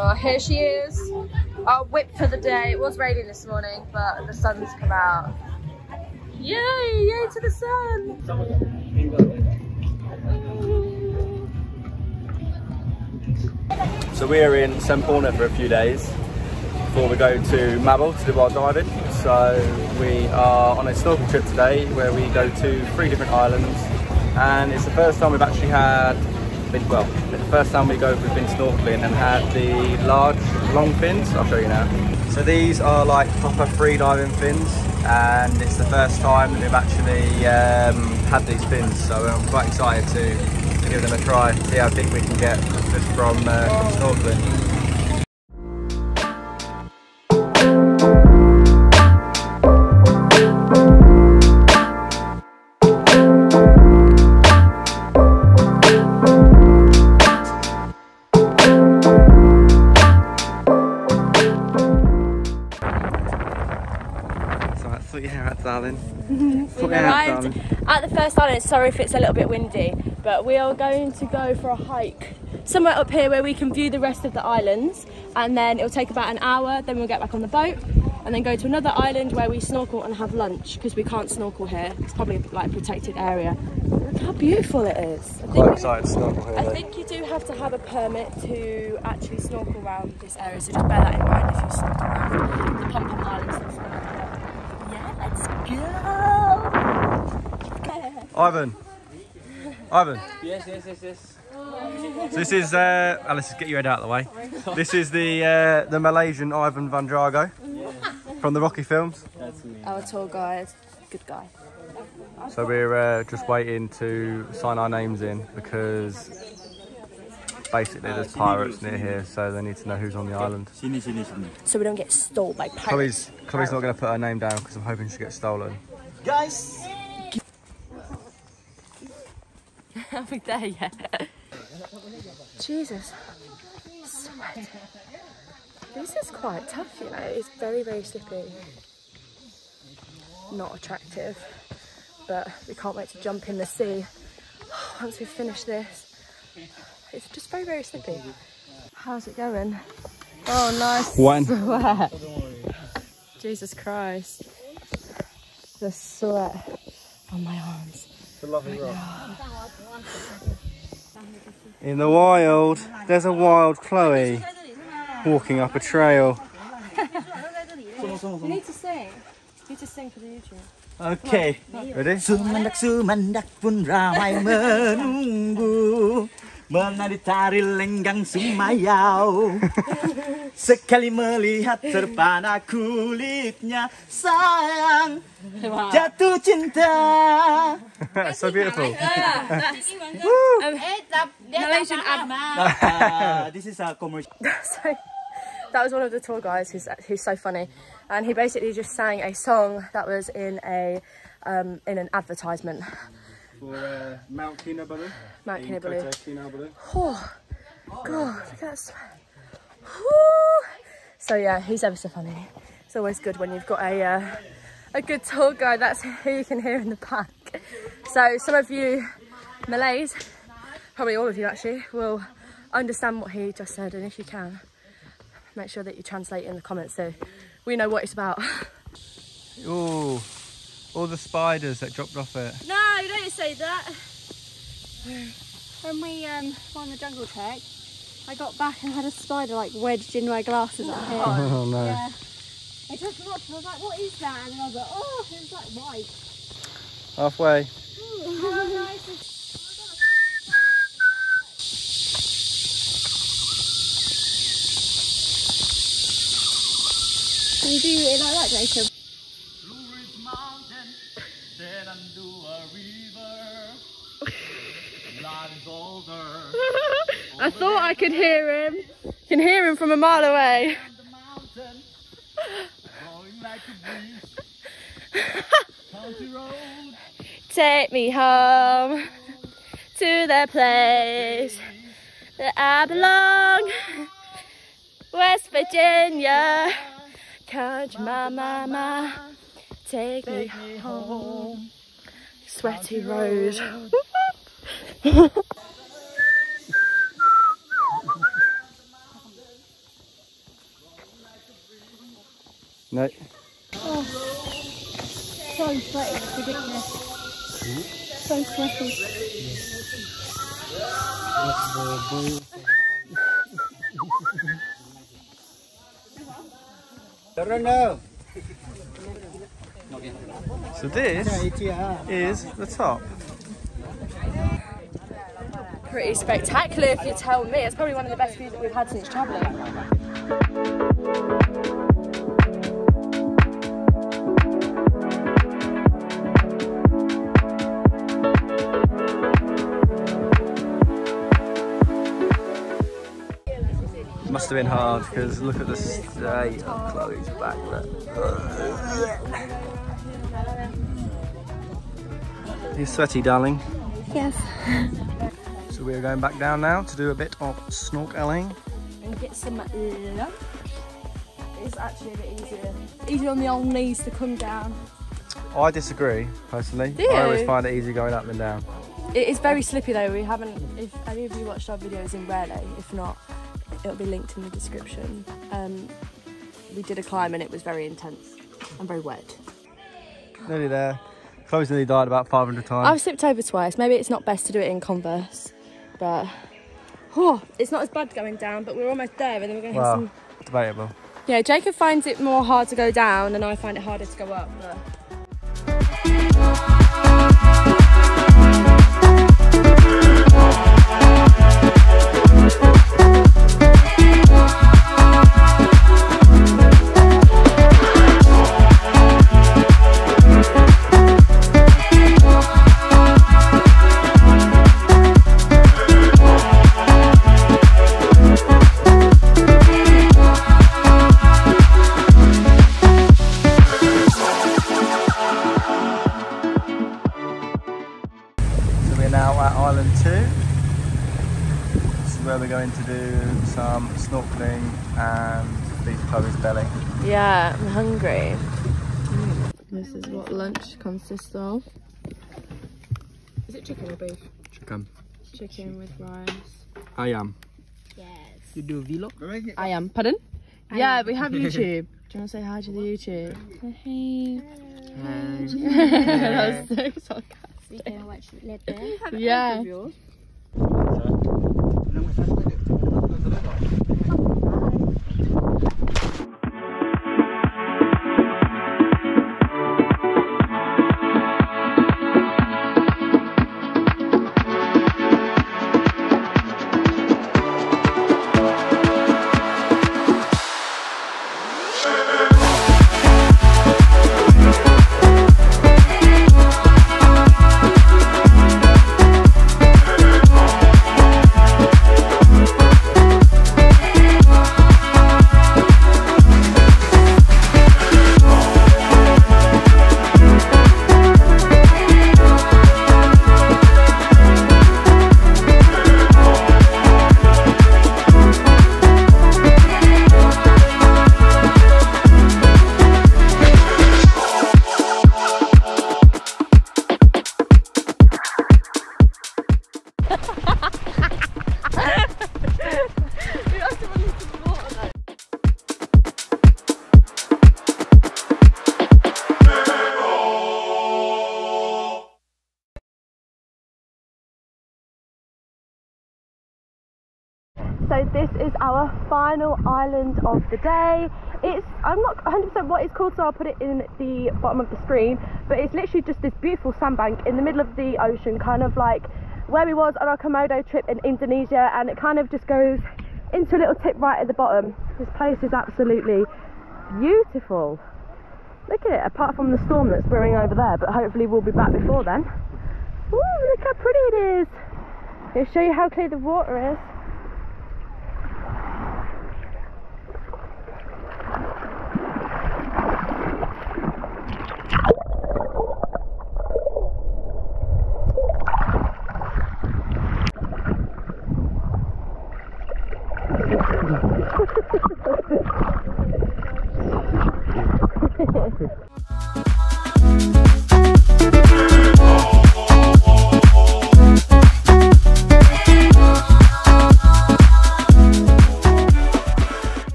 Oh, here she is. Our whip for the day. It was raining this morning, but the sun's come out. Yay! Yay to the sun! So we are in Semporna for a few days before we go to Mabul to do our diving. So we are on a snorkel trip today where we go to 3 different islands, and it's the first time we've actually it's the first time we've been snorkeling and had the large long fins. I'll show you now. So these are like proper free diving fins, and it's the first time that we've actually had these fins, so I'm quite excited to give them a try, see how deep we can get just from snorkeling. Darling. We've arrived at the first island. Sorry if it's a little bit windy, but we are going to go for a hike somewhere up here where we can view the rest of the islands, and then it'll take about an hour. Then we'll get back on the boat and then go to another island where we snorkel and have lunch, because we can't snorkel here. It's probably like a protected area. Look how beautiful it is. Quite excited to snorkel here. I think you do have to have a permit to actually snorkel around this area, so just bear that in mind if you snorkel around the Pom-Pom Islands. Let's go! Ivan! Yes. So this is, Alice, get your head out of the way. This is the Malaysian Ivan Van Drago from the Rocky films. That's me. Our tour guide, good guy. So we're just waiting to sign our names in, because basically there's pirates near here, so they need to know who's on the island. So we don't get stolen by pirates. Chloe's not going to put her name down because I'm hoping she gets stolen. Guys! Are we there yet? Jesus. Sweat. This is quite tough, you know. It's very, very slippery. Not attractive, but we can't wait to jump in the sea once we finish this. It's just very, very slippy. How's it going? Oh, nice sweat. Jesus Christ. The sweat on my arms. It's a lovely rock. In the wild, there's a wild Chloe walking up a trail. You need to sing. You need to sing for the YouTube. Okay, ready? Sumandak pun ramai menunggu, menari tari lenggang sumayau. Sekali melihat terpana kulitnya, sayang jatuh cinta. So beautiful. Malaysian This is a commercial. So, that was one of the tour guides who's so funny, and he basically just sang a song that was in an advertisement For Mount Kinabantangan. Mount Kinabalu. Kinabalu. Oh God, look at that sweat. Woo. So yeah, he's ever so funny. It's always good when you've got a good tour guide. That's who you can hear in the back. So some of you Malays, probably all of you actually, will understand what he just said, and if you can, make sure that you translate in the comments so we know what it's about. Oh, all the spiders that dropped off it. No, don't say that. When we were on the jungle trek, I got back and had a spider like wedged in my glasses up here. Oh no. Yeah. I took them off and I was like, what is that? And then I was like, oh, it was like white. Halfway. How nice is... Can you do it like that, Jacob? I thought I could hear him. Can hear him from a mile away. Take me home to the place that I belong, West Virginia. Country mama, take me home. Sweaty road. No. Oh, so sweaty, it's ridiculous. So sweaty. So this is the top. Pretty spectacular if you tell me. It's probably one of the best views that we've had since travelling. Must have been hard because look at the state of Chloe's back. You sweaty, darling? Yes. So we're going back down now to do a bit of snorkelling. And get some love. It's actually a bit easier on the old knees to come down. I disagree, personally. Do you? I always find it easy going up and down. It is very slippy though. We haven't, if any of you watched our videos in Rarely, if not, it'll be linked in the description. We did a climb and it was very intense and very wet. Nearly there. Chloe's nearly died about 500 times. I've slipped over twice. Maybe it's not best to do it in Converse, but it's not as bad going down, but we're almost there and then we're going to hit some... debatable. Yeah, Jacob finds it more hard to go down and I find it harder to go up. But... Where we're going to do some snorkelling and feed Chloe's belly. Yeah, I'm hungry. This is what lunch consists of. Is it chicken or beef? Chicken. Chicken with rice. Ayam. Yes. You do vlog? Ayam. Pardon? Yeah, we have YouTube. Do you want to say hi to the YouTube? Hey. That was so sarcastic. We can watch it later. Yeah. So this is our final island of the day. I'm not 100% what it's called, so I'll put it in the bottom of the screen, but it's literally just this beautiful sandbank in the middle of the ocean, kind of like where we was on our Komodo trip in Indonesia, and it kind of just goes into a little tip right at the bottom. This place is absolutely beautiful. Look at it, apart from the storm that's brewing over there, but hopefully we'll be back before then. Ooh, look how pretty it is. I'll show you how clear the water is.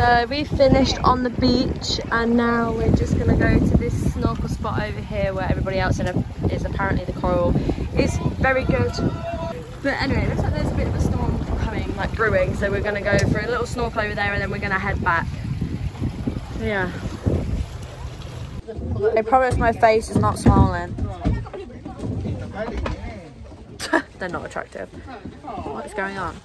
So we finished on the beach and now we're just gonna go to this snorkel spot over here where everybody else is apparently the coral is very good. But anyway, it looks like there's a bit of a storm coming, like brewing, so we're gonna go for a little snorkel over there and then we're gonna head back. Yeah. I promise my face is not swollen. They're not attractive. What is going on?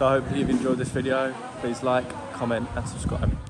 So I hope you've enjoyed this video. Please like, comment and subscribe.